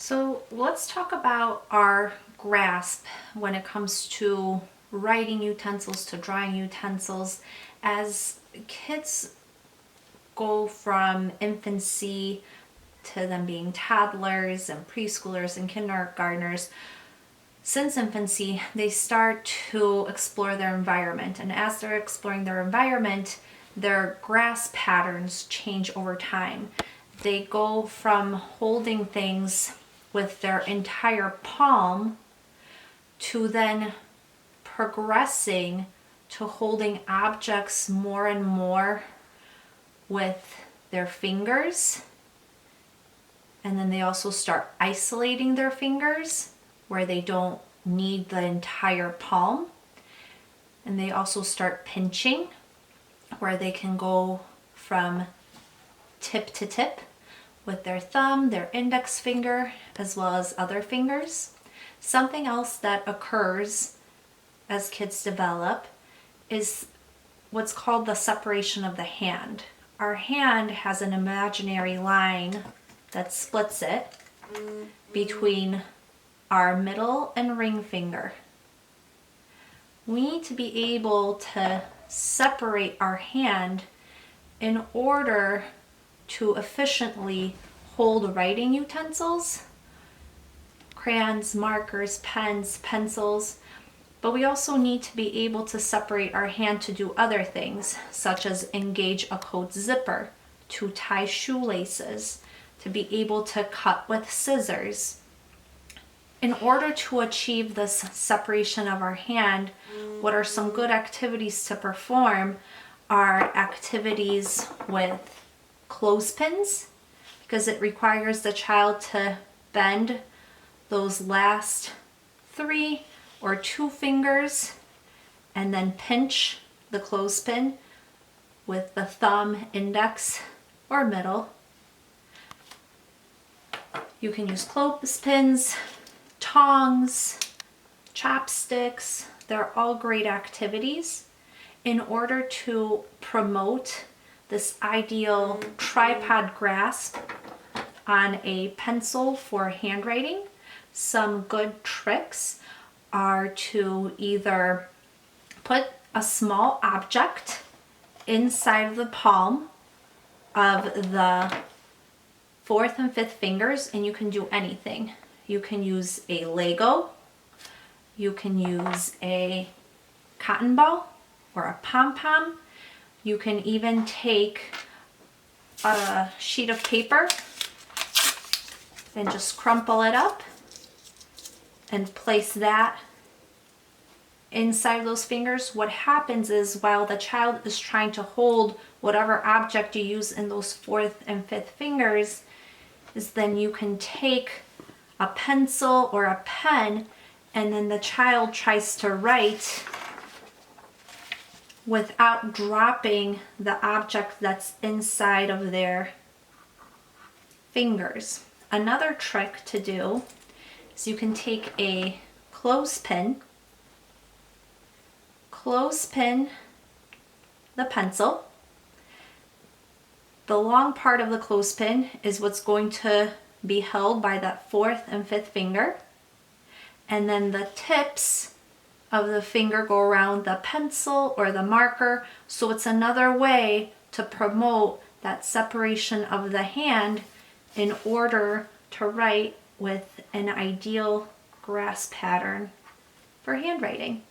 So let's talk about our grasp when it comes to writing utensils to drawing utensils. As kids go from infancy to them being toddlers and preschoolers and kindergartners, since infancy, they start to explore their environment. And as they're exploring their environment, their grasp patterns change over time. They go from holding things with their entire palm to then progressing to holding objects more and more with their fingers. And then they also start isolating their fingers where they don't need the entire palm. And they also start pinching where they can go from tip to tip with their thumb, their index finger, as well as other fingers. Something else that occurs as kids develop is what's called the separation of the hand. Our hand has an imaginary line that splits it between our middle and ring finger. We need to be able to separate our hand in order to efficiently hold writing utensils, crayons, markers, pens, pencils, but we also need to be able to separate our hand to do other things, such as engage a coat zipper, to tie shoelaces, to be able to cut with scissors. In order to achieve this separation of our hand, what are some good activities to perform are activities with clothespins, because it requires the child to bend those last 3 or 2 fingers and then pinch the clothespin with the thumb, index, or middle. You can use clothespins, tongs, chopsticks. They're all great activities in order to promote this ideal tripod grasp on a pencil for handwriting. Some good tricks are to either put a small object inside of the palm of the 4th and 5th fingers, and you can do anything. You can use a Lego, you can use a cotton ball or a pom-pom. You can even take a sheet of paper and just crumple it up and place that inside those fingers. What happens is while the child is trying to hold whatever object you use in those 4th and 5th fingers, is then you can take a pencil or a pen and then the child tries to write without dropping the object that's inside of their fingers. Another trick to do is you can take a clothespin the pencil. The long part of the clothespin is what's going to be held by that 4th and 5th finger. And then the tips of the finger go around the pencil or the marker. So it's another way to promote that separation of the hand in order to write with an ideal grasp pattern for handwriting.